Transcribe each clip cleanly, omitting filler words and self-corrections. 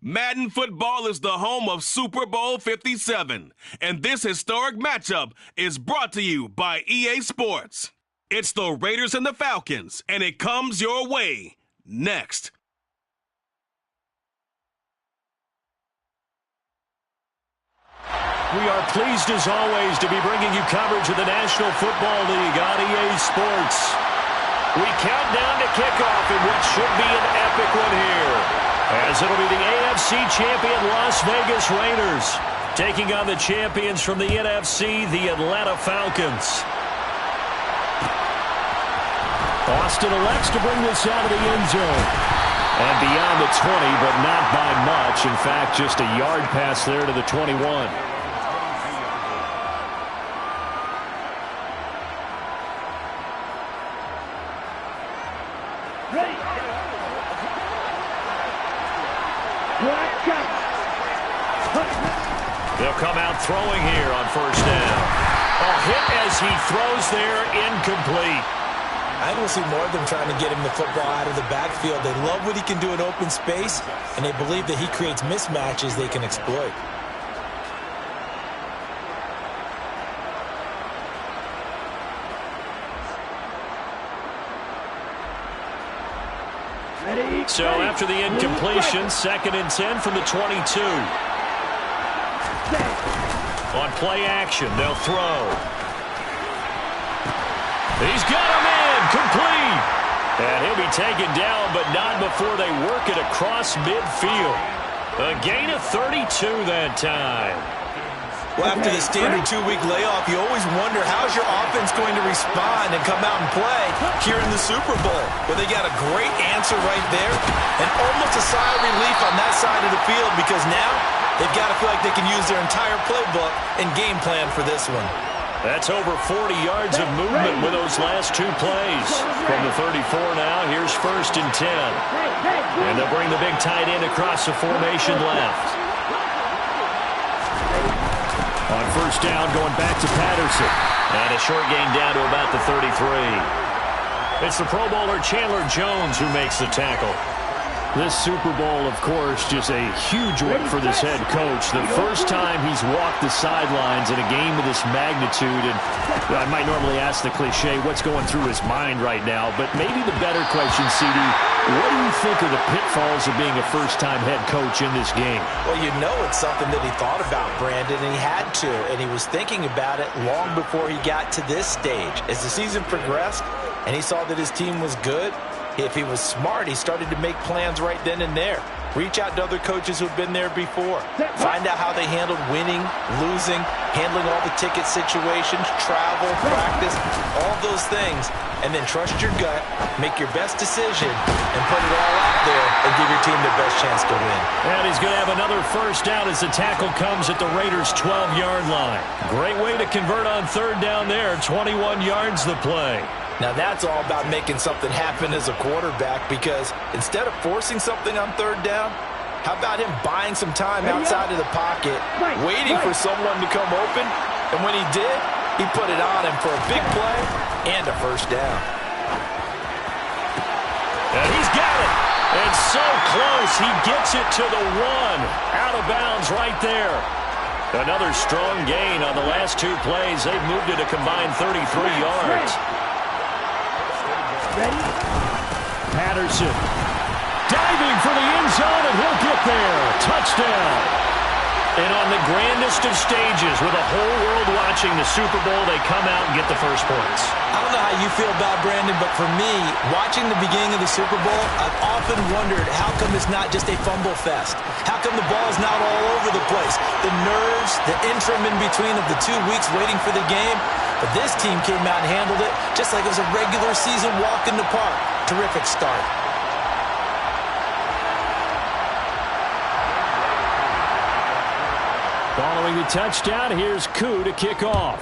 Madden Football is the home of Super Bowl 57, and this historic matchup is brought to you by EA Sports. It's the Raiders and the Falcons, and it comes your way next. We are pleased as always to be bringing you coverage of the National Football League on EA Sports. We count down to kickoff in what should be an epic one here, as it'll be the AFC champion Las Vegas Raiders taking on the champions from the NFC, the Atlanta Falcons. Austin elects to bring this out of the end zone. And beyond the 20, but not by much. In fact, just a yard pass there to the 21. They'll come out throwing here on first down. A hit as he throws there, incomplete. I don't see more of them trying to get him the football out of the backfield. They love what he can do in open space, and they believe that he creates mismatches they can exploit. So after the incompletion, 2nd and 10 from the 22. On play action, they'll throw. He's got him in, complete. And he'll be taken down, but not before they work it across midfield. A gain of 32 that time. Well, after the standard 2-week layoff, you always wonder how's your offense going to respond and come out and play here in the Super Bowl. Well, they got a great answer right there and almost a sigh of relief on that side of the field because now they've got to feel like they can use their entire playbook and game plan for this one. That's over 40 yards of movement with those last two plays. From the 34 now, here's 1st and 10. And they'll bring the big tight end across the formation left. On first down, going back to Patterson. And a short gain down to about the 33. It's the Pro Bowler Chandler Jones who makes the tackle. This Super Bowl, of course, just a huge one for this head coach. The first time he's walked the sidelines in a game of this magnitude, and I might normally ask the cliche, what's going through his mind right now? But maybe the better question, CD, what do you think of the pitfalls of being a first-time head coach in this game? Well, you know it's something that he thought about, Brandon, and he had to, and he was thinking about it long before he got to this stage. As the season progressed and he saw that his team was good, if he was smart, he started to make plans right then and there. Reach out to other coaches who've been there before. Find out how they handled winning, losing, handling all the ticket situations, travel, practice, all those things. And then trust your gut, make your best decision, and put it all out there and give your team the best chance to win. And he's going to have another first down as the tackle comes at the Raiders' 12-yard line. Great way to convert on third down there. 21 yards the play. Now that's all about making something happen as a quarterback because instead of forcing something on third down, how about him buying some time outside of the pocket, waiting for someone to come open, and when he did, he put it on him for a big play and a first down. And he's got it. And so close, he gets it to the 1. Out of bounds right there. Another strong gain on the last two plays. They've moved it a combined 33 yards. Ready? Patterson diving for the end zone, and he'll get there. Touchdown. And on the grandest of stages, with the whole world watching the Super Bowl, they come out and get the first points. I don't know how you feel about Brandon, but for me, watching the beginning of the Super Bowl, I've often wondered how come it's not just a fumble fest? How come the ball's not all over the place? The nerves, the interim in between of the 2 weeks waiting for the game. But this team came out and handled it just like it was a regular season walk in the park. Terrific start. Following the touchdown, here's Koo to kick off.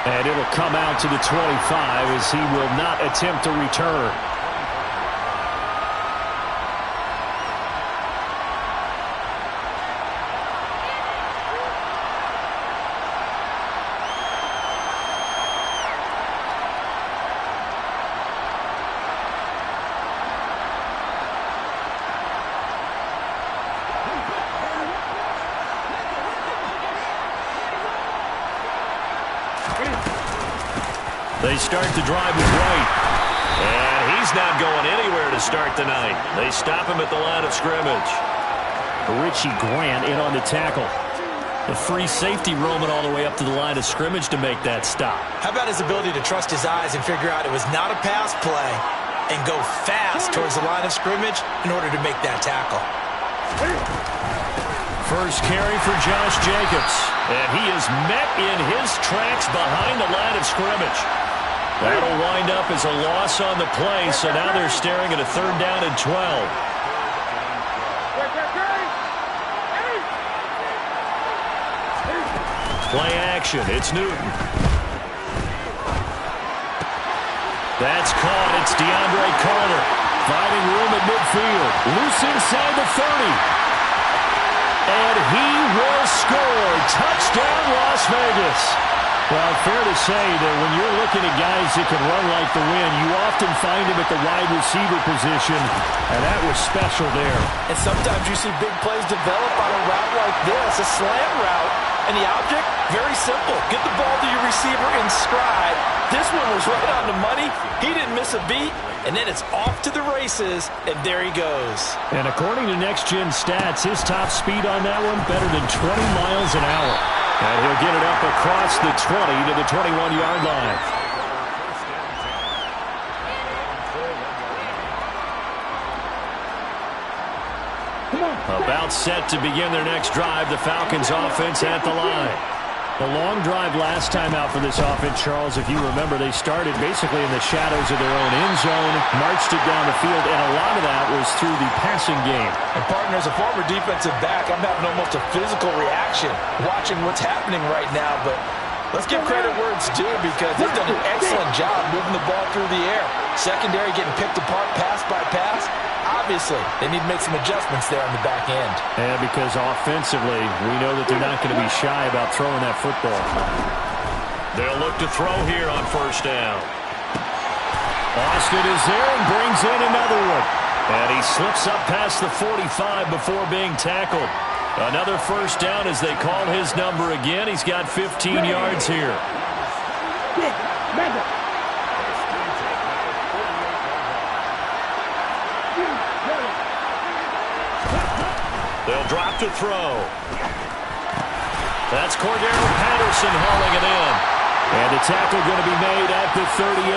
And it'll come out to the 25 as he will not attempt to return. They start the drive with White. And he's not going anywhere to start the night. They stop him at the line of scrimmage. Richie Grant in on the tackle. The free safety roaming all the way up to the line of scrimmage to make that stop. How about his ability to trust his eyes and figure out it was not a pass play and go fast towards the line of scrimmage in order to make that tackle. First carry for Josh Jacobs. And he is met in his tracks behind the line of scrimmage. That'll wind up as a loss on the play, so now they're staring at a 3rd down and 12. Play action. It's Newton. That's caught. It's DeAndre Carter. Finding room at midfield. Loose inside the 30. And he will score. Touchdown, Las Vegas. Well, fair to say that when you're looking at guys that can run like the wind, you often find him at the wide receiver position, and that was special there. And sometimes you see big plays develop on a route like this, a slant route, and the object, very simple. Get the ball to your receiver in stride. This one was right on the money. He didn't miss a beat, and then it's off to the races, and there he goes. And according to Next Gen Stats, his top speed on that one, better than 20 miles an hour. And he'll get it up across the 20 to the 21-yard line. About set to begin their next drive, the Falcons offense at the line. The long drive last time out for this offense, Charles, if you remember, they started basically in the shadows of their own end zone, marched it down the field, and a lot of that was through the passing game. And, partner, as a former defensive back, I'm having almost a physical reaction watching what's happening right now. But let's give credit where it's due because they've done an excellent job moving the ball through the air. Secondary getting picked apart pass by pass. Obviously, they need to make some adjustments there on the back end. And because offensively, we know that they're not going to be shy about throwing that football. They'll look to throw here on 1st down. Austin is there and brings in another one. And he slips up past the 45 before being tackled. Another 1st down as they call his number again. He's got 15 yards here. They'll drop to throw. That's Cordero Patterson hauling it in. And the tackle going to be made at the 38.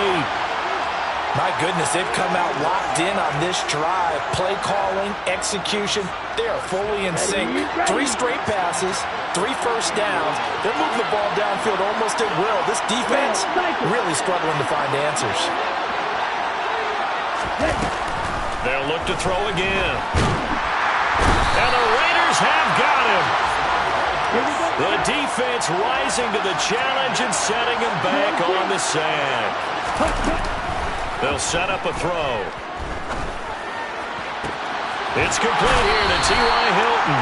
My goodness, they've come out locked in on this drive. Play calling, execution, they are fully in sync. 3 straight passes, 3 first downs. They're moving the ball downfield almost at will. This defense really struggling to find answers. They'll look to throw again. And the Raiders have got him. The defense rising to the challenge and setting him back on the sand. They'll set up a throw. It's complete here to T.Y. Hilton.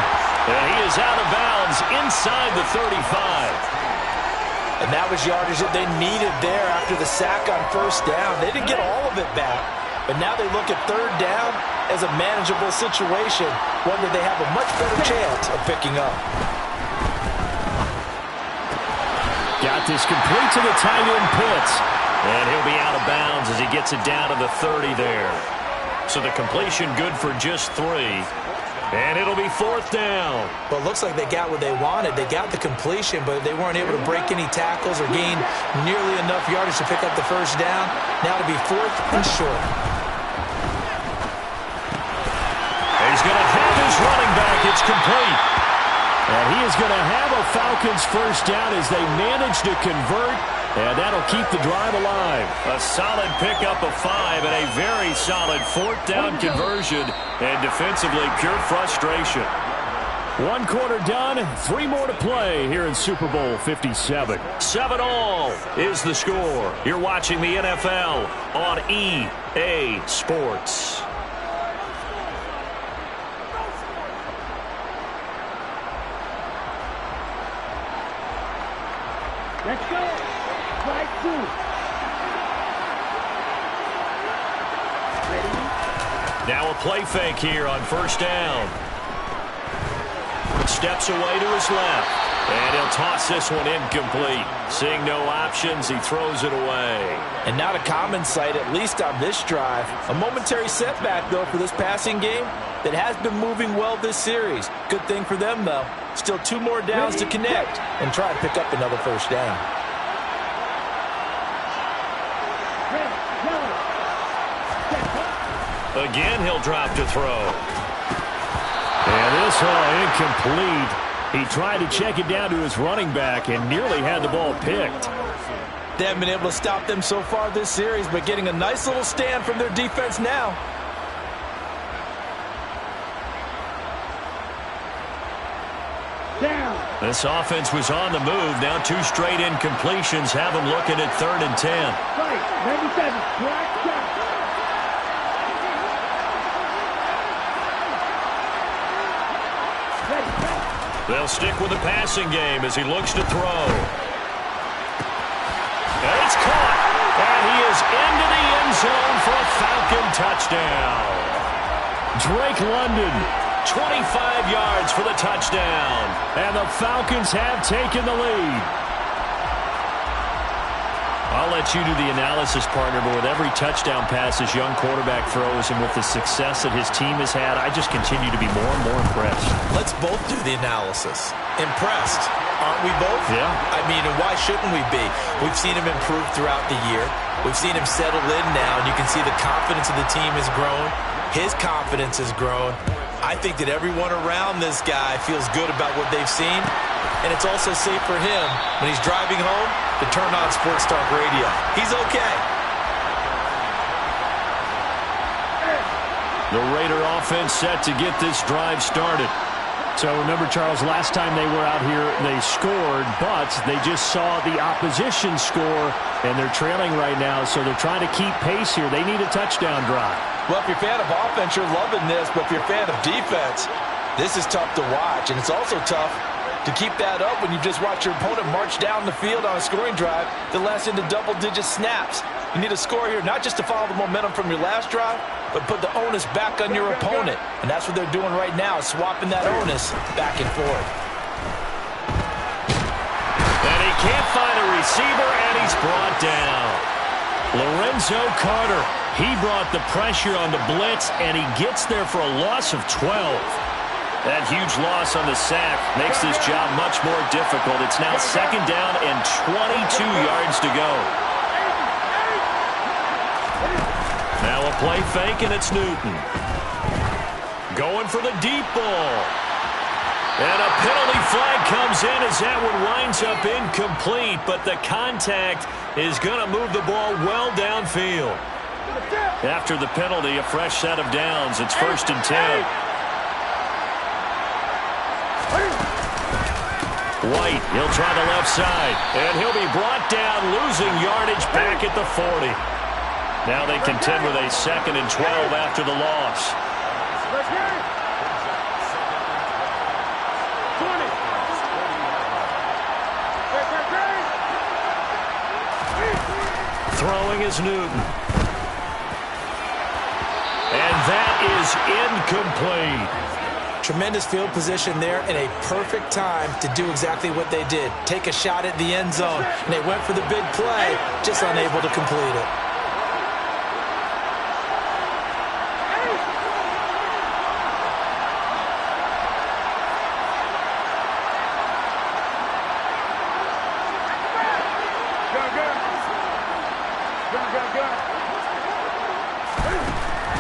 And he is out of bounds inside the 35. And that was yardage that they needed there after the sack on 1st down. They didn't get all of it back. But now they look at 3rd down as a manageable situation, one that they have a much better chance of picking up. Got this complete to the tight end Pitts. And he'll be out of bounds as he gets it down to the 30 there. So the completion good for just 3. And it'll be 4th down. Well, it looks like they got what they wanted. They got the completion, but they weren't able to break any tackles or gain nearly enough yardage to pick up the 1st down. Now to be 4th and short. He's going to have his running back. It's complete. And he is going to have a Falcons 1st down as they manage to convert. And that'll keep the drive alive. A solid pickup of 5 and a very solid 4th down conversion. And defensively, pure frustration. 1 quarter done, 3 more to play here in Super Bowl 57. 7-all is the score. You're watching the NFL on EA Sports. Let's go. Strike 2. Now a play fake here on 1st down. Steps away to his left. And he'll toss this one incomplete. Seeing no options, he throws it away. And not a common sight, at least on this drive. A momentary setback, though, for this passing game that has been moving well this series. Good thing for them, though. Still 2 more downs to connect and try to pick up another first down. Again, he'll drop to throw. And this incomplete. He tried to check it down to his running back and nearly had the ball picked. They haven't been able to stop them so far this series, but getting a nice little stand from their defense now. Down. This offense was on the move. Now 2 straight incompletions have them looking at 3rd and 10. Right, 97, black shot. They'll stick with the passing game as he looks to throw. And it's caught. And he is into the end zone for a Falcon touchdown. Drake London, 25 yards for the touchdown. and the Falcons have taken the lead. I'll let you do the analysis, partner, but with every touchdown pass his young quarterback throws and with the success that his team has had, I just continue to be more and more impressed. Let's both do the analysis. Impressed, aren't we both? Yeah. I mean, and why shouldn't we be? We've seen him improve throughout the year. We've seen him settle in now, and you can see the confidence of the team has grown. His confidence has grown. I think that everyone around this guy feels good about what they've seen, and it's also safe for him when he's driving home to turn on Sports Talk Radio. He's okay. The Raider offense set to get this drive started. So remember, Charles, last time they were out here, they scored, but they just saw the opposition score, and they're trailing right now, so they're trying to keep pace here. They need a touchdown drive. Well, if you're a fan of offense, you're loving this, but if you're a fan of defense, this is tough to watch, and it's also tough to keep that up when you just watch your opponent march down the field on a scoring drive that lasts into double-digit snaps. You need a score here, not just to follow the momentum from your last drive, but put the onus back on your opponent. And that's what they're doing right now, swapping that onus back and forth. And he can't find a receiver, and he's brought down. Lorenzo Carter, he brought the pressure on the blitz, and he gets there for a loss of 12. That huge loss on the sack makes this job much more difficult. It's now 2nd down and 22 yards to go. Now a play fake, and it's Newton. Going for the deep ball. And a penalty flag comes in as that one winds up incomplete, but the contact is going to move the ball well downfield. After the penalty, a fresh set of downs. It's 1st and 10. White, he'll try the left side, and he'll be brought down, losing yardage back at the 40. Now they contend with a 2nd and 12 after the loss. Throwing is Newton. And that is incomplete. Tremendous field position there and a perfect time to do exactly what they did. Take a shot at the end zone. And they went for the big play, just unable to complete it.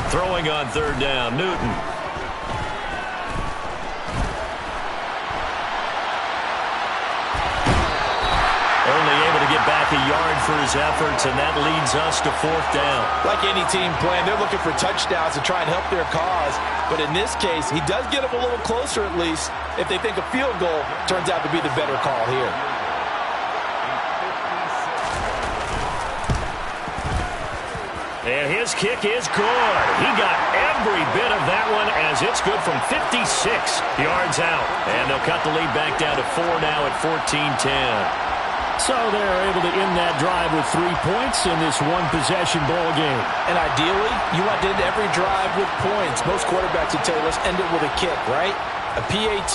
Throwing on 3rd down, Newton. Only able to get back a yard for his efforts, and that leads us to 4th down. Like any team playing, they're looking for touchdowns to try and help their cause. But in this case, he does get them a little closer at least if they think a field goal turns out to be the better call here. And his kick is good. He got every bit of that one as it's good from 56 yards out. And they'll cut the lead back down to 4 now at 14-10. So they're able to end that drive with 3 points in this one-possession ball game. And ideally, you want to end every drive with points. Most quarterbacks would tell you, let's end it with a kick, right? A PAT,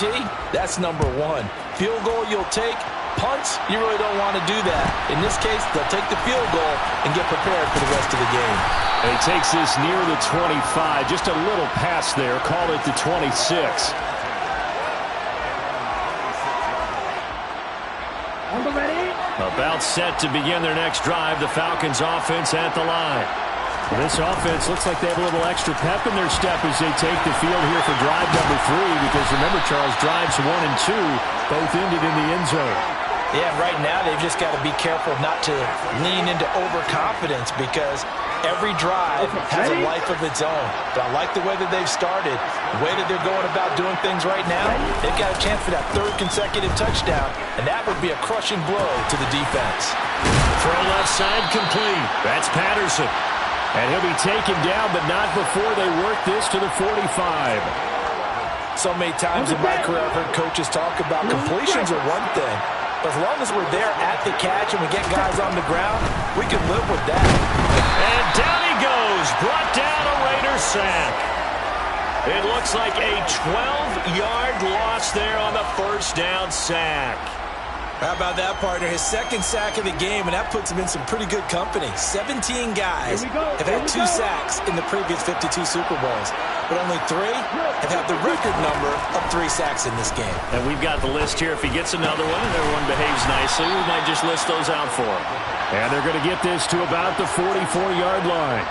that's number one. Field goal you'll take. Punts, you really don't want to do that. In this case, they'll take the field goal and get prepared for the rest of the game. And he takes this near the 25. Just a little pass there. Call it the 26. About set to begin their next drive. The Falcons offense at the line. Well, this offense looks like they have a little extra pep in their step as they take the field here for drive number 3, because remember, Charles, drives 1 and 2 both ended in the end zone. Yeah, right now they've just got to be careful not to lean into overconfidence, because every drive has a life of its own. But I like the way that they've started, the way that they're going about doing things right now. They've got a chance for that 3rd consecutive touchdown, and that would be a crushing blow to the defense. Throw left side complete. That's Patterson. And he'll be taken down, but not before they work this to the 45. So many times in my career, I've heard coaches talk about completions are one thing. But as long as we're there at the catch and we get guys on the ground, we can live with that. And down he goes. Brought down a Raider sack. It looks like a 12-yard loss there on the first down sack. How about that, partner? His 2nd sack of the game, and that puts him in some pretty good company. 17 guys have had 2 sacks in the previous 52 Super Bowls, but only 3 have had the record number of 3 sacks in this game. And we've got the list here. If he gets another one and everyone behaves nicely, we might just list those out for him. And they're going to get this to about the 44-yard line.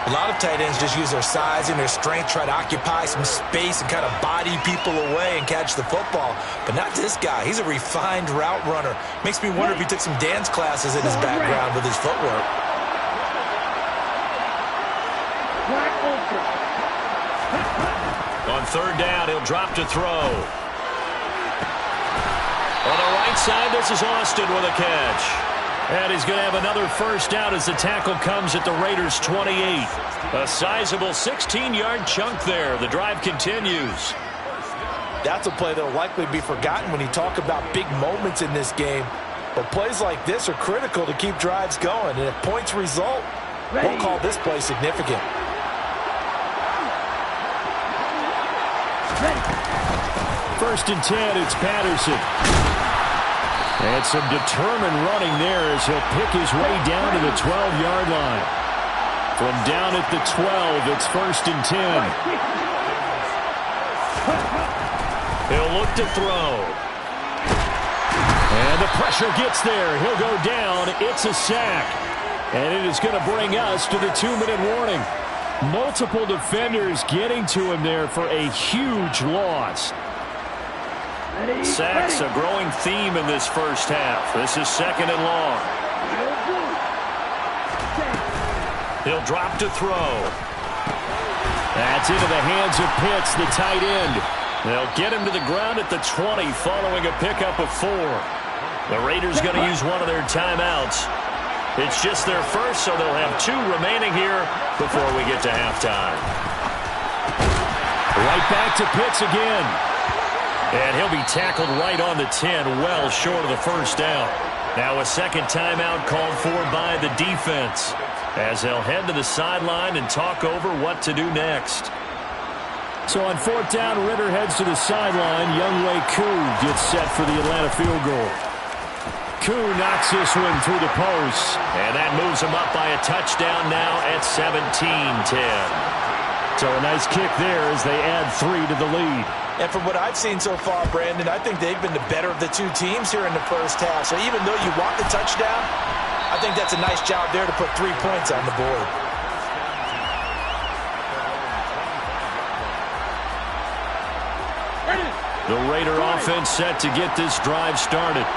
A lot of tight ends just use their size and their strength, try to occupy some space and kind of body people away and catch the football. But not this guy. He's a refined route runner. Makes me wonder if he took some dance classes in his background with his footwork. On 3rd down, he'll drop to throw. On the right side, this is Austin with a catch. And he's going to have another first down as the tackle comes at the Raiders' 28. A sizable 16-yard chunk there. The drive continues. That's a play that will likely be forgotten when you talk about big moments in this game. But plays like this are critical to keep drives going. And if points result, we'll call this play significant. First and 10, it's Patterson. And some determined running there as he'll pick his way down to the 12-yard line. From down at the 12, it's 1st and 10. He'll look to throw. And the pressure gets there. He'll go down. It's a sack. And it is going to bring us to the 2-minute warning. Multiple defenders getting to him there for a huge loss. Sacks, a growing theme in this first half. This is 2nd and long. He'll drop to throw. That's into the hands of Pitts, the tight end. They'll get him to the ground at the 20 following a pickup of 4. The Raiders going to use one of their timeouts. It's just their first, so they'll have 2 remaining here before we get to halftime. Right back to Pitts again. And he'll be tackled right on the 10, well short of the first down. Now a second timeout called for by the defense, as they'll head to the sideline and talk over what to do next. So on 4th down, Ridder heads to the sideline. Younghoe Koo gets set for the Atlanta field goal. Koo knocks this one through the post. And that moves him up by a touchdown now at 17-10. So a nice kick there as they add 3 to the lead. And from what I've seen so far, Brandon, I think they've been the better of the 2 teams here in the first half. So even though you want the touchdown, I think that's a nice job there to put 3 points on the board. The Raider offense set to get this drive started.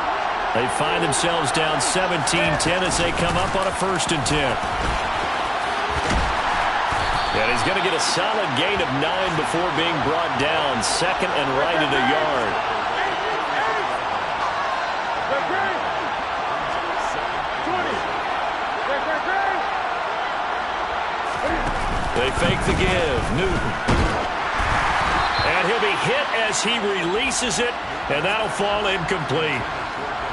They find themselves down 17-10 as they come up on a 1st and 10. And he's going to get a solid gain of 9 before being brought down. 2nd and right at a yard. They fake the give. Newton. And he'll be hit as he releases it, and that'll fall incomplete.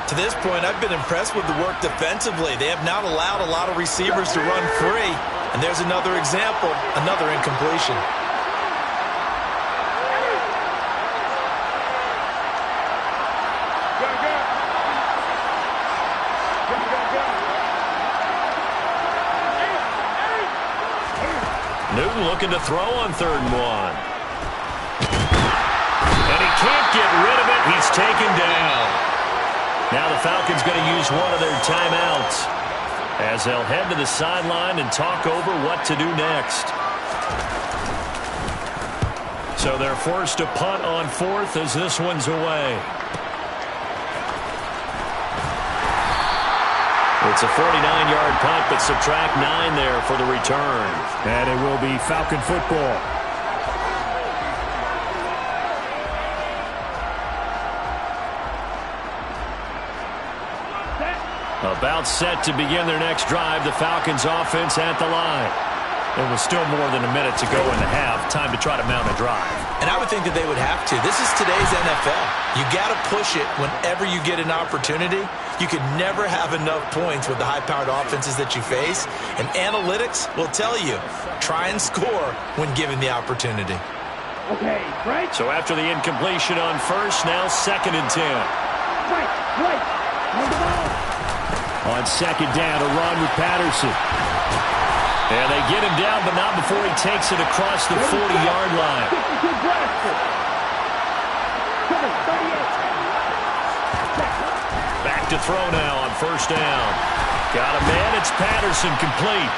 To this point, I've been impressed with the work defensively. They have not allowed a lot of receivers to run free. And there's another example, another incompletion. Newton looking to throw on 3rd and 1. And he can't get rid of it. He's taken down. Now the Falcons going to use one of their timeouts as they'll head to the sideline and talk over what to do next. So they're forced to punt on 4th as this one's away. It's a 49-yard punt, but subtract 9 there for the return. And it will be Falcon football. About set to begin their next drive. The Falcons offense at the line. There was still more than a minute to go in the half. Time to try to mount a drive. And I would think that they would have to. This is today's NFL. You got to push it whenever you get an opportunity. You can never have enough points with the high-powered offenses that you face. And analytics will tell you, try and score when given the opportunity. Okay, right. So after the incompletion on 1st, now 2nd and 10. Right. Hold the ball. On 2nd down, a run with Patterson. And they get him down, but not before he takes it across the 40-yard line. Back to throw now on 1st down. Got a man. It's Patterson, complete.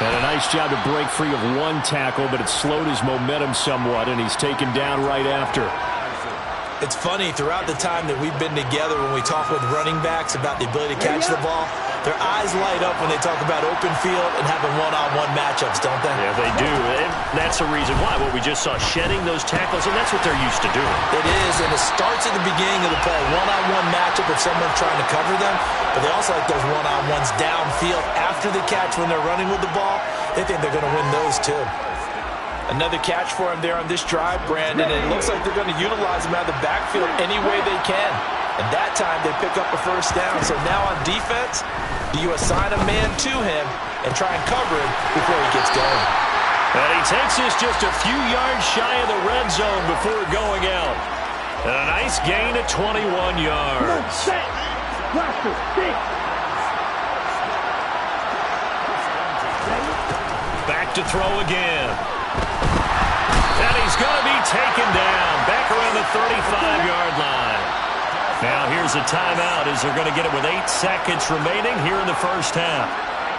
And a nice job to break free of one tackle, but it slowed his momentum somewhat, and he's taken down right after. It's funny, throughout the time that we've been together when we talk with running backs about the ability to catch the ball, their eyes light up when they talk about open field and having one-on-one matchups, don't they? Yeah, they do. And that's the reason why. What we just saw, shedding those tackles, and that's what they're used to doing. It is, and it starts at the beginning of the play. One-on-one matchup if someone's trying to cover them, but they also like those one-on-ones downfield after the catch when they're running with the ball. They think they're going to win those too. Another catch for him there on this drive, Brandon, and it looks like they're going to utilize him out of the backfield any way they can. And that time they pick up a 1st down. So now on defense, do you assign a man to him and try and cover him before he gets going? And he takes this just a few yards shy of the red zone before going out. And a nice gain of 21 yards. Set. Cluster. Stick. Back to throw again. And he's going to be taken down back around the 35-yard line. Now here's a timeout as they're going to get it with 8 seconds remaining here in the 1st half.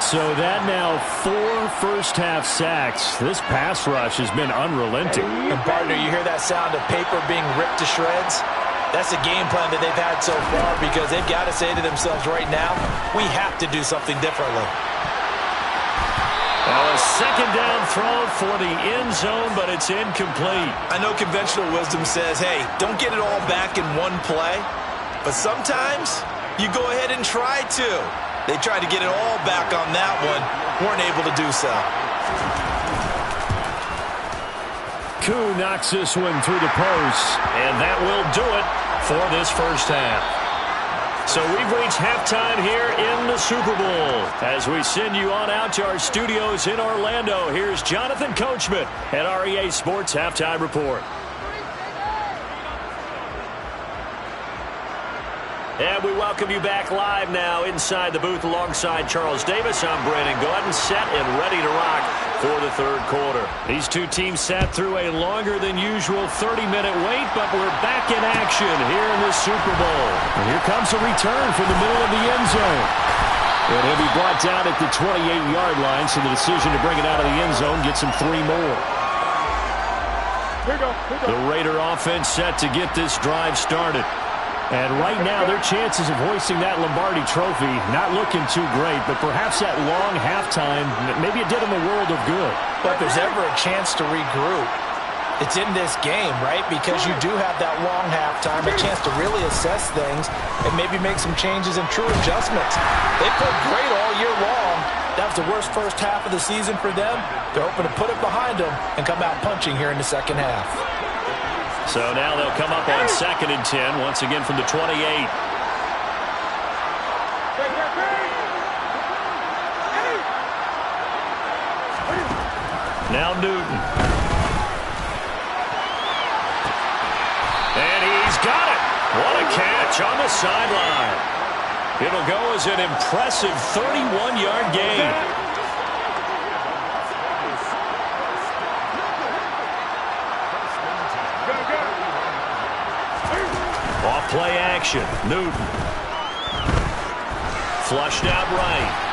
So that now 4 first-half sacks. This pass rush has been unrelenting. And partner, you hear that sound of paper being ripped to shreds? That's the game plan that they've had so far because they've got to say to themselves right now, we have to do something differently. Well, a 2nd down throw for the end zone, but it's incomplete. I know conventional wisdom says, hey, don't get it all back in one play. But sometimes you go ahead and try to. They tried to get it all back on that one. Weren't able to do so. Koo knocks this one through the post. And that will do it for this 1st half. So we've reached halftime here in the Super Bowl. As we send you on out to our studios in Orlando, here's Jonathan Coachman at our EA Sports Halftime Report. And we welcome you back live now inside the booth alongside Charles Davis. I'm Brandon Gaudin, set and ready to rock for the 3rd quarter. These two teams sat through a longer than usual 30-minute wait, but we're back in action here in the Super Bowl. And here comes a return from the middle of the end zone. And he'll be brought down at the 28-yard line, so the decision to bring it out of the end zone gets him 3 more. Here we go. The Raider offense set to get this drive started. And right now, their chances of hoisting that Lombardi trophy not looking too great, but perhaps that long halftime, maybe it did them a world of good. But if there's ever a chance to regroup, it's in this game, right? Because you do have that long halftime, a chance to really assess things and maybe make some changes and true adjustments. They played great all year long. That was the worst 1st half of the season for them. They're hoping to put it behind them and come out punching here in the 2nd half. So now they'll come up on 2nd and 10, once again from the 28. Now Newton. And he's got it. What a catch on the sideline. It'll go as an impressive 31-yard gain. action. Newton. Flushed out right.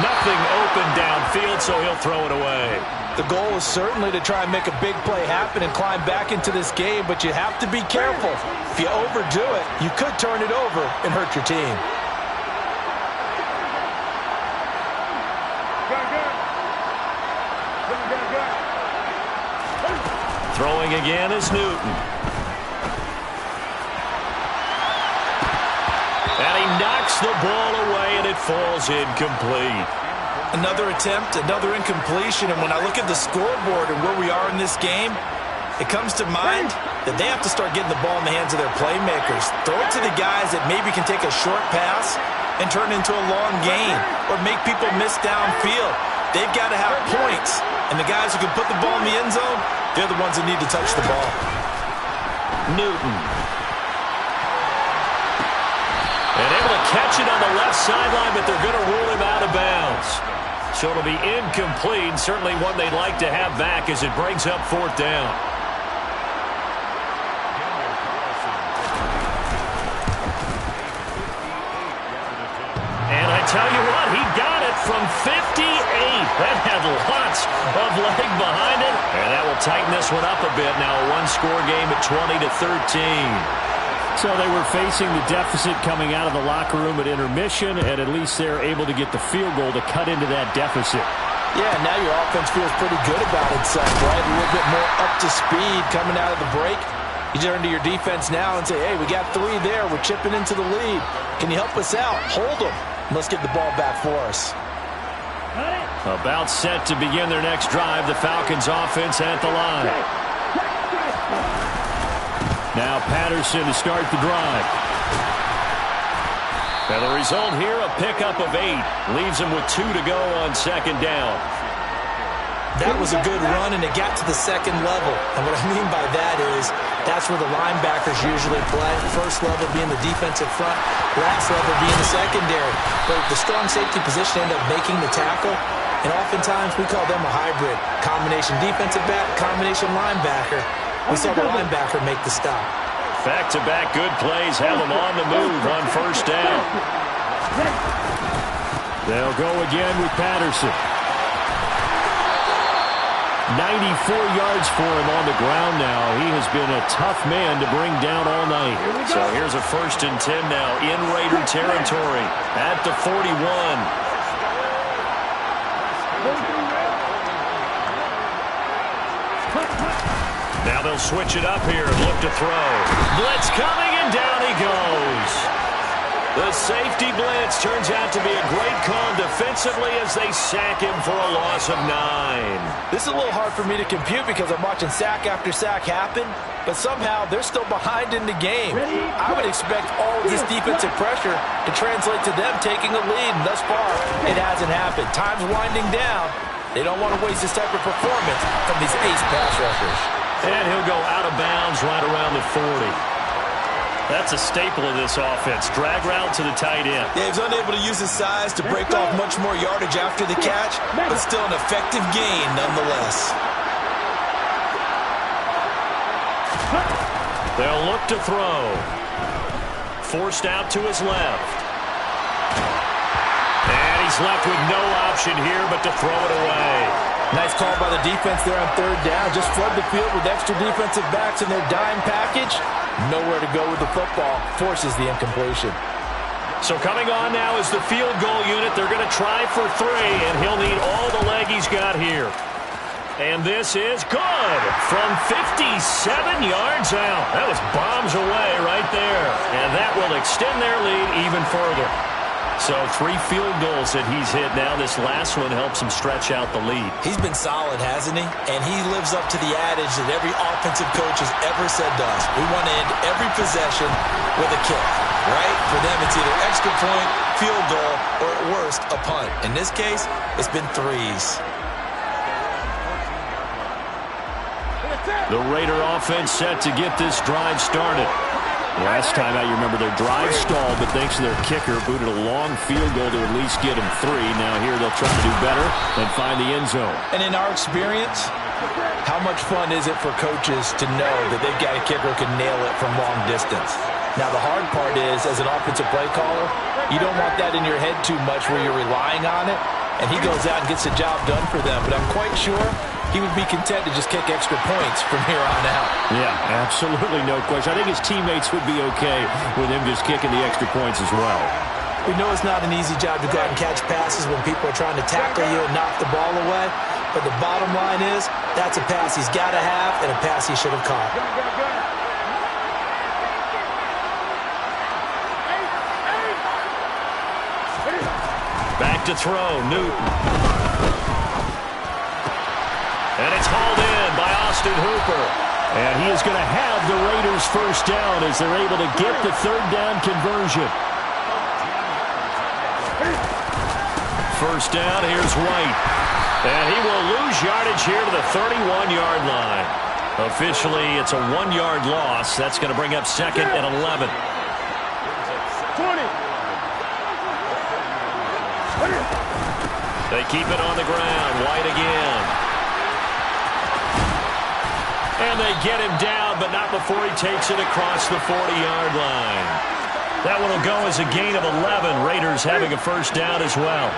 Nothing open downfield, so he'll throw it away. The goal is certainly to try and make a big play happen and climb back into this game, but you have to be careful. If you overdo it, you could turn it over and hurt your team. Throwing again is Newton. And he knocks the ball away, and it falls incomplete. Another attempt, another incompletion, and when I look at the scoreboard and where we are in this game, it comes to mind that they have to start getting the ball in the hands of their playmakers. Throw it to the guys that maybe can take a short pass and turn it into a long gain or make people miss downfield. They've got to have points, and the guys who can put the ball in the end zone, they're the ones that need to touch the ball. Newton. And able to catch it on the left sideline, but they're going to rule him out of bounds. So it'll be incomplete, certainly one they'd like to have back as it brings up fourth down. And I tell you what, he got it from 58. That had lots of leg behind it. And that will tighten this one up a bit. Now a one-score game at 20-13. So they were facing the deficit coming out of the locker room at intermission, and at least they're able to get the field goal to cut into that deficit. Yeah, now your offense feels pretty good about itself, right? A little bit more up to speed coming out of the break. You turn to your defense now and say, hey, we got 3 there. We're chipping into the lead. Can you help us out? Hold them. Let's get the ball back for us. About set to begin their next drive, the Falcons offense at the line. Now Patterson to start the drive. And the result here, a pickup of 8. Leaves them with 2 to go on second down. That was a good run, and it got to the second level. And what I mean by that is that's where the linebackers usually play. First level being the defensive front, last level being the secondary. But the strong safety position ended up making the tackle, and oftentimes we call them a hybrid. Combination defensive back, combination linebacker. We saw the linebacker make the stop. Back-to-back good plays have them on the move on first down. They'll go again with Patterson. 94 yards for him on the ground now. He has been a tough man to bring down all night. So here's a 1st and 10 now in Raider territory at the 41. Now they'll switch it up here and look to throw. Blitz coming, and down he goes. The safety blitz turns out to be a great call defensively as they sack him for a loss of 9. This is a little hard for me to compute because I'm watching sack after sack happen, but somehow they're still behind in the game. I would expect all of this defensive pressure to translate to them taking a lead, and thus far, it hasn't happened. Time's winding down. They don't want to waste this type of performance from these ace pass rushers. And he'll go out of bounds right around the 40. That's a staple of this offense. Drag route to the tight end. Yeah, he's unable to use his size to break off much more yardage after the catch, but still an effective gain nonetheless. They'll look to throw. Forced out to his left. And he's left with no option here but to throw it away. Nice call by the defense there on third down. Just flood the field with extra defensive backs in their dime package. Nowhere to go with the football. Forces the incompletion. So coming on now is the field goal unit. They're going to try for 3, and he'll need all the leg he's got here. And this is good from 57 yards out. That was bombs away right there. And that will extend their lead even further. So 3 field goals that he's hit now. This last one helps him stretch out the lead. He's been solid, hasn't he? And he lives up to the adage that every offensive coach has ever said to us. We want to end every possession with a kick, right? For them, it's either extra point, field goal, or at worst, a punt. In this case, it's been 3s. The Raider offense set to get this drive started. Last time out, you remember their drive stalled, but thanks to their kicker, booted a long field goal to at least get him 3. Now here they'll try to do better and find the end zone. And in our experience, how much fun is it for coaches to know that they've got a kicker who can nail it from long distance? Now, the hard part is, as an offensive play caller, you don't want that in your head too much where you're relying on it, and he goes out and gets the job done for them. But I'm quite sure he would be content to just kick extra points from here on out. Yeah, absolutely no question. I think his teammates would be okay with him just kicking the extra points as well. We know it's not an easy job to go out and catch passes when people are trying to tackle you and knock the ball away, but the bottom line is that's a pass he's got to have and a pass he should have caught. Back to throw, Newton. And it's hauled in by Austin Hooper. And he is going to have the Raiders first down as they're able to get the third down conversion. First down, here's White. And he will lose yardage here to the 31-yard line. Officially, it's a 1-yard loss. That's going to bring up second and 11. 20. They keep it on the ground. White again. And they get him down, but not before he takes it across the 40-yard line. That one will go as a gain of 11. Raiders having a first down as well.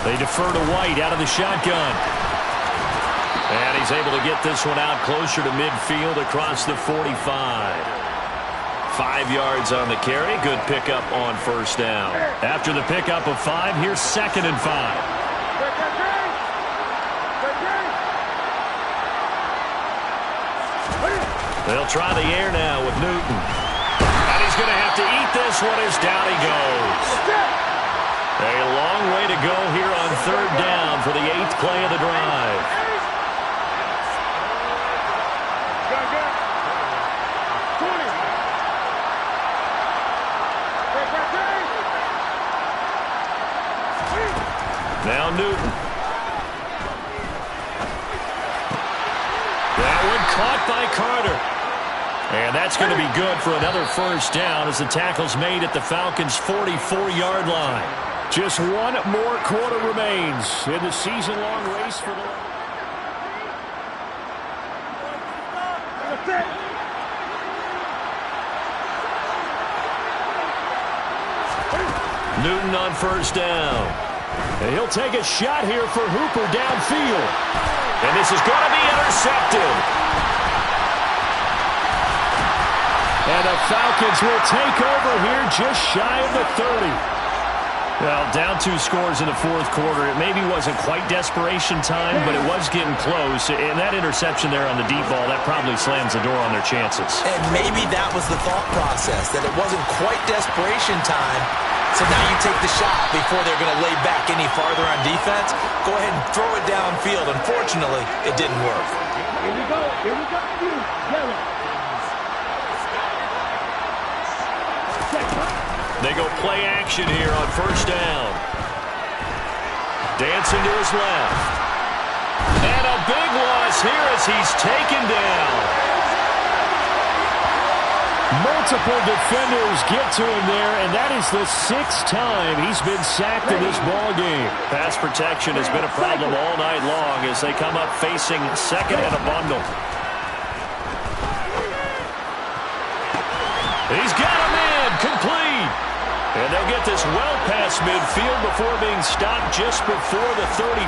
They defer to White out of the shotgun. And he's able to get this one out closer to midfield across the 45. 5 yards on the carry. Good pickup on first down. After the pickup of 5, here's second and 5. They'll try the air now with Newton. And he's going to have to eat this one as down he goes. A long way to go here on third down for the 8th play of the drive. Now Newton. That one caught by Carter. And that's going to be good for another first down as the tackle's made at the Falcons' 44-yard line. Just one more quarter remains in the season-long race for the... Newton on first down. And he'll take a shot here for Hooper downfield. And this is going to be intercepted. And the Falcons will take over here just shy of the 30. Well, down 2 scores in the fourth quarter. It maybe wasn't quite desperation time, but it was getting close. And that interception there on the deep ball, that probably slams the door on their chances. And maybe that was the thought process, that it wasn't quite desperation time. So now you take the shot before they're going to lay back any farther on defense. Go ahead and throw it downfield. Unfortunately, it didn't work. Here we go. Here we go. They go play action here on first down. Dancing to his left. And a big loss here as he's taken down. Multiple defenders get to him there, and that is the 6th time he's been sacked in this ball game. Pass protection has been a problem all night long as they come up facing second and a bundle. He's got a man complete. And they'll get this well past midfield before being stopped just before the 35.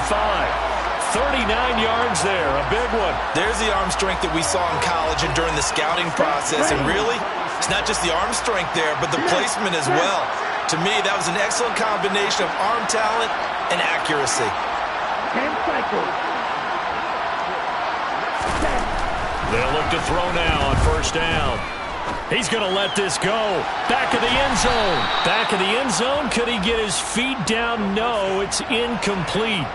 39 yards there, a big one. There's the arm strength that we saw in college and during the scouting process. And really, it's not just the arm strength there, but the placement as well. To me, that was an excellent combination of arm talent and accuracy. 10 cycles. They'll look to throw now on first down. He's going to let this go. Back of the end zone. Back of the end zone. Could he get his feet down? No, it's incomplete.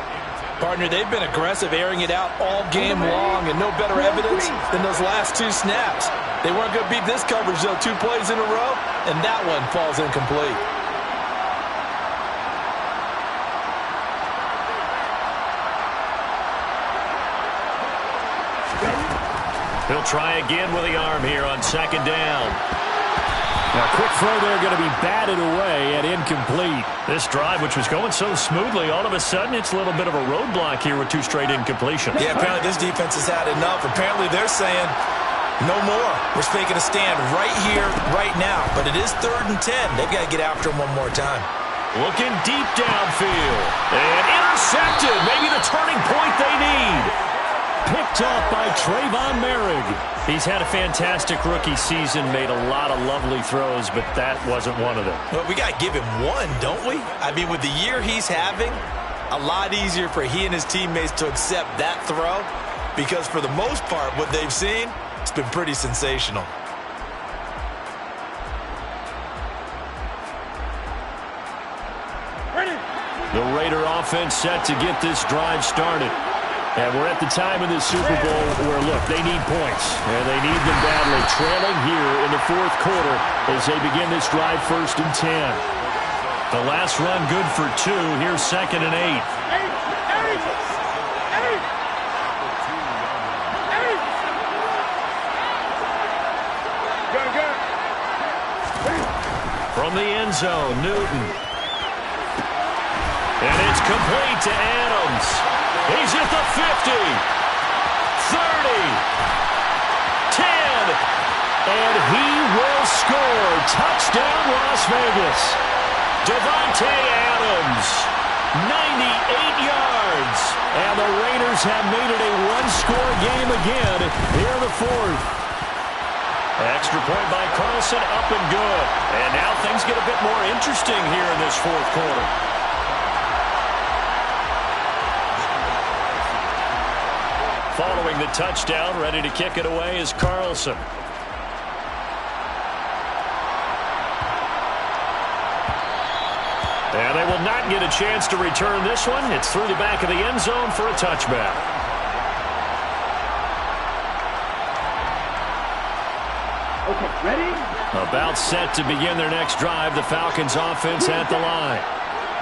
Partner, they've been aggressive, airing it out all game long, and no better evidence than those last 2 snaps. They weren't going to beat this coverage, though, 2 plays in a row, and that one falls incomplete. He'll try again with the arm here on second down. Now, quick throw there going to be batted away and incomplete. This drive, which was going so smoothly, all of a sudden it's a little bit of a roadblock here with 2 straight incompletions. Yeah, apparently this defense has had enough. Apparently they're saying, no more. We're making a stand right here, right now. But it is 3rd and 10. They've got to get after him one more time. Looking deep downfield. And intercepted. Maybe the turning point they need. Picked off by Trayvon Merrick. He's had a fantastic rookie season, made a lot of lovely throws, but that wasn't one of them. Well, we got to give him one, don't we? I mean, with the year he's having, a lot easier for he and his teammates to accept that throw because for the most part, what they've seen, it's been pretty sensational. The Raider offense set to get this drive started. And we're at the time in this Super Bowl where, look, they need points. And they need them badly. Trailing here in the 4th quarter as they begin this drive 1st and 10. The last run good for 2. Here's 2nd and 8. From the end zone, Newton. And it's complete to Adams. He's at the 50, 30, 10, and he will score. Touchdown, Las Vegas. Davante Adams, 98 yards. And the Raiders have made it a 1-score game again here in the 4th. Extra point by Carlson, up and good. And now things get a bit more interesting here in this 4th quarter. Following the touchdown, ready to kick it away is Carlson. And they will not get a chance to return this one. It's through the back of the end zone for a touchback. Okay, ready? About set to begin their next drive. The Falcons offense at the line.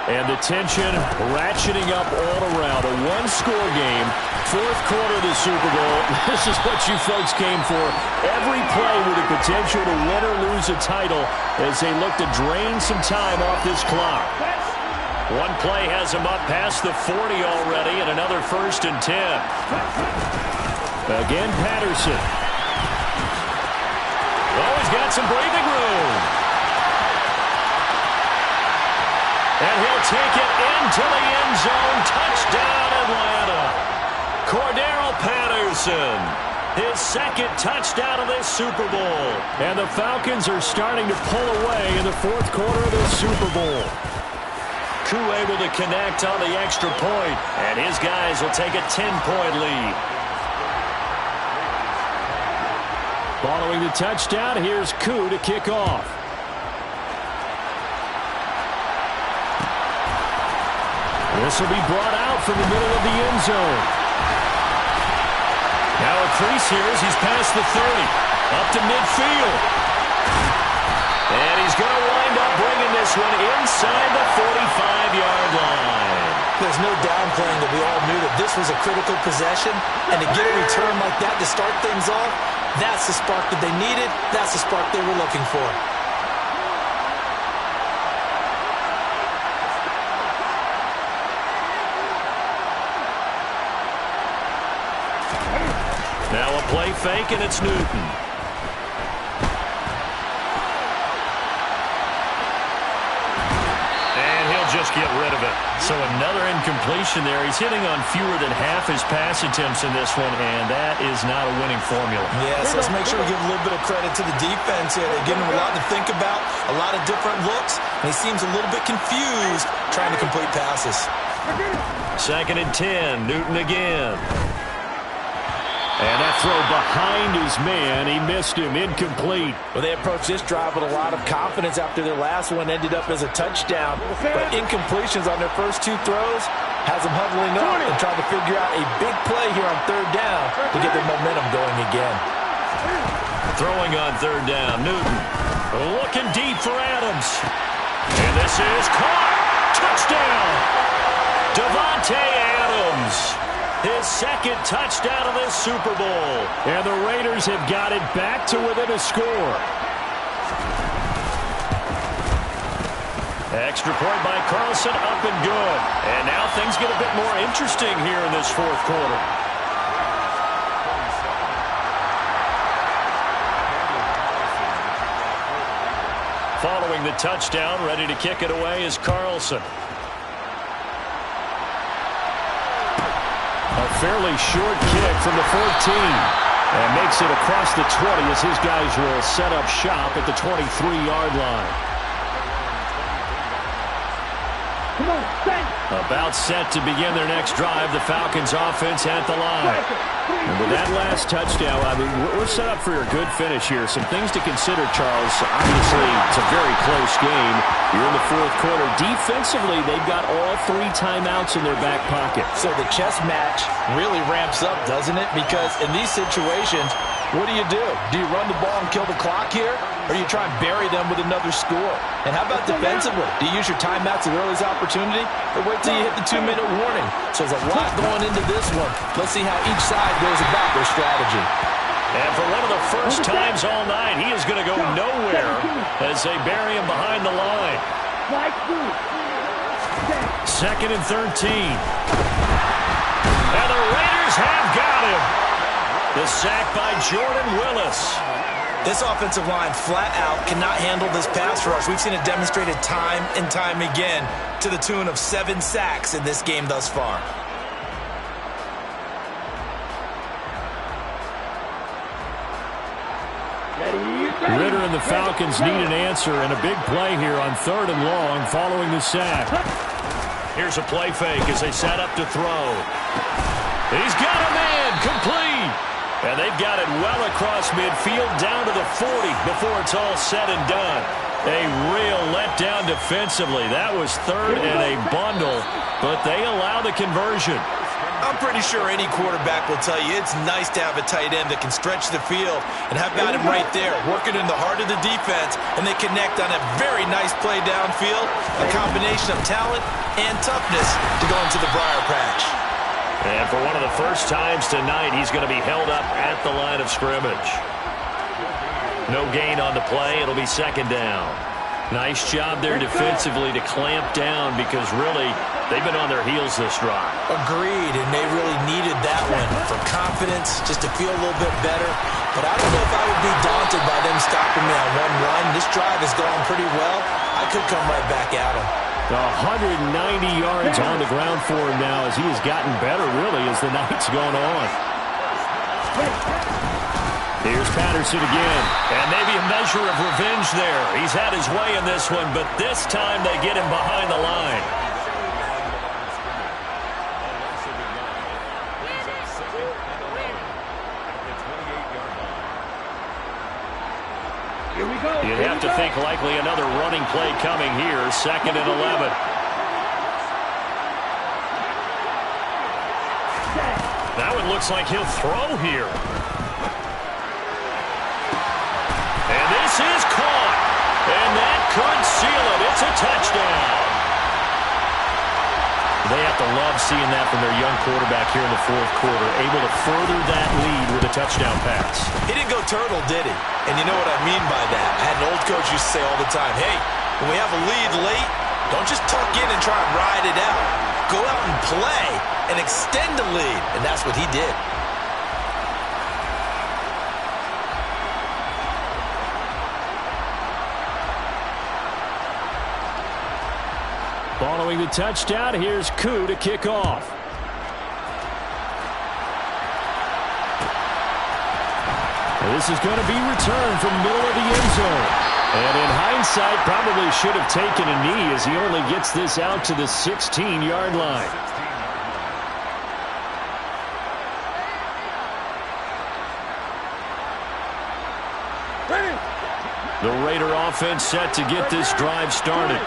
And the tension ratcheting up all around. A 1-score game. 4th quarter of the Super Bowl. This is what you folks came for. Every play with the potential to win or lose a title as they look to drain some time off this clock. One play has them up past the 40 already and another 1st and 10. Again, Patterson. Oh, he's got some breathing room. And he'll take it into the end zone. Touchdown, Atlanta. Cordero Patterson, his 2nd touchdown of this Super Bowl. And the Falcons are starting to pull away in the 4th quarter of this Super Bowl. Koo able to connect on the extra point, and his guys will take a 10-point lead. Following the touchdown, here's Koo to kick off. This will be brought out from the middle of the end zone. Now a crease here as he's past the 30. Up to midfield. And he's going to wind up bringing this one inside the 45-yard line. There's no downplaying that we all knew that this was a critical possession. And to get a return like that to start things off, that's the spark that they needed. That's the spark they were looking for. Now a play fake, and it's Newton. And he'll just get rid of it. So another incompletion there. He's hitting on fewer than half his pass attempts in this one, and that is not a winning formula. Yes, let's make sure we give a little bit of credit to the defense here. They're giving him a lot to think about, a lot of different looks, and he seems a little bit confused trying to complete passes. 2nd and 10, Newton again. And that throw behind his man, he missed him, incomplete. Well, they approached this drive with a lot of confidence after their last one ended up as a touchdown. But incompletions on their first 2 throws has them huddling up and trying to figure out a big play here on 3rd down to get their momentum going again. Throwing on 3rd down, Newton looking deep for Adams. And this is caught. Touchdown. Davante Adams. His 2nd touchdown of this Super Bowl. And the Raiders have got it back to within a score. Extra point by Carlson, up and good. And now things get a bit more interesting here in this fourth quarter. Following the touchdown, ready to kick it away is Carlson. A fairly short kick from the 14. And makes it across the 20 as his guys will set up shop at the 23-yard line. Come on, set. About set to begin their next drive. The Falcons offense at the line. And with that last touchdown, I mean, we're set up for a good finish here. Some things to consider, Charles. Obviously, it's a very close game. You're in the fourth quarter. Defensively, they've got all 3 timeouts in their back pocket. So the chess match really ramps up, doesn't it? Because in these situations, what do? Do you run the ball and kill the clock here? Or do you try and bury them with another score? And how about defensively? Do you use your timeouts at the earliest opportunity? Or wait till you hit the 2-minute warning? So there's a lot going into this one. Let's see how each side goes about their strategy. And for one of the first times all night, he is going to go nowhere as they bury him behind the line. 2nd and 13. And the Raiders have got him. The sack by Jordan Willis. This offensive line flat out cannot handle this pass rush. We've seen it demonstrated time and time again to the tune of 7 sacks in this game thus far. Ridder and the Falcons need an answer and a big play here on 3rd and long following the sack. Here's a play fake as they set up to throw. He's got a man complete. And they've got it well across midfield down to the 40 before it's all said and done. A real letdown defensively. That was 3rd and a bundle, but they allow the conversion. I'm pretty sure any quarterback will tell you it's nice to have a tight end that can stretch the field, and I've got him right there, working in the heart of the defense, and they connect on a very nice play downfield, a combination of talent and toughness to go into the briar patch. And for one of the first times tonight, he's going to be held up at the line of scrimmage. No gain on the play. It'll be 2nd down. Nice job there defensively to clamp down because really they've been on their heels this drive. Agreed, and they really needed that one for confidence, just to feel a little bit better. But I don't know if I would be daunted by them stopping me on one run. This drive has gone pretty well. I could come right back at them. 190 yards on the ground for him now as he has gotten better, really, as the night's gone on. Here's Patterson again, and maybe a measure of revenge there. He's had his way in this one, but this time they get him behind the line. Here we go. You'd have to think likely another running play coming here, 2nd and 11. That one looks like he'll throw here. And this is caught. And that could seal it. It's a touchdown. They have to love seeing that from their young quarterback here in the fourth quarter, able to further that lead with a touchdown pass. He didn't go turtle, did he? And you know what I mean by that. I had an old coach used to say all the time, hey, when we have a lead late, don't just tuck in and try and ride it out. Go out and play and extend the lead. And that's what he did. Following the touchdown, here's Koo to kick off. This is going to be returned from the middle of the end zone. And in hindsight, probably should have taken a knee as he only gets this out to the 16-yard line. The Raider offense set to get this drive started.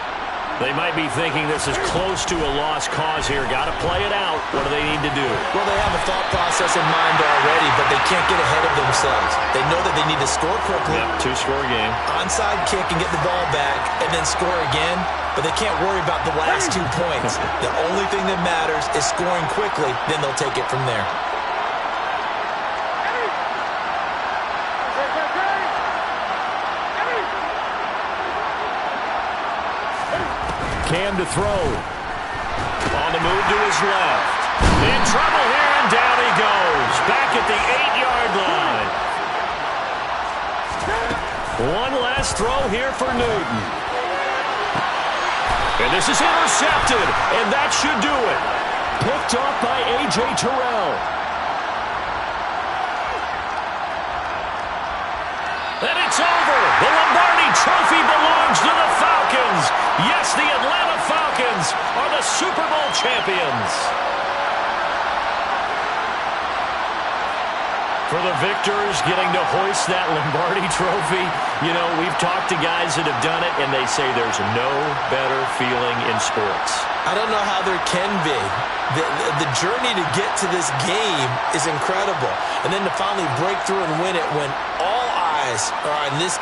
They might be thinking this is close to a lost cause here. Got to play it out. What do they need to do? Well, they have a thought process in mind already, but they can't get ahead of themselves. They know that they need to score quickly. Yep, 2-score game. Onside kick and get the ball back and then score again, but they can't worry about the last 2 points. The only thing that matters is scoring quickly, then they'll take it from there. Cam to throw. On the move to his left. In trouble here, and down he goes. Back at the 8-yard line. One last throw here for Newton. And this is intercepted, and that should do it. Picked off by A.J. Terrell. And it's over. The Lombardi Trophy belongs to the Falcons. Yes, the Atlanta Falcons are the Super Bowl champions. For the victors, getting to hoist that Lombardi Trophy, you know, we've talked to guys that have done it, and they say there's no better feeling in sports. I don't know how there can be. The journey to get to this game is incredible. And then to finally break through and win it when all eyes are on this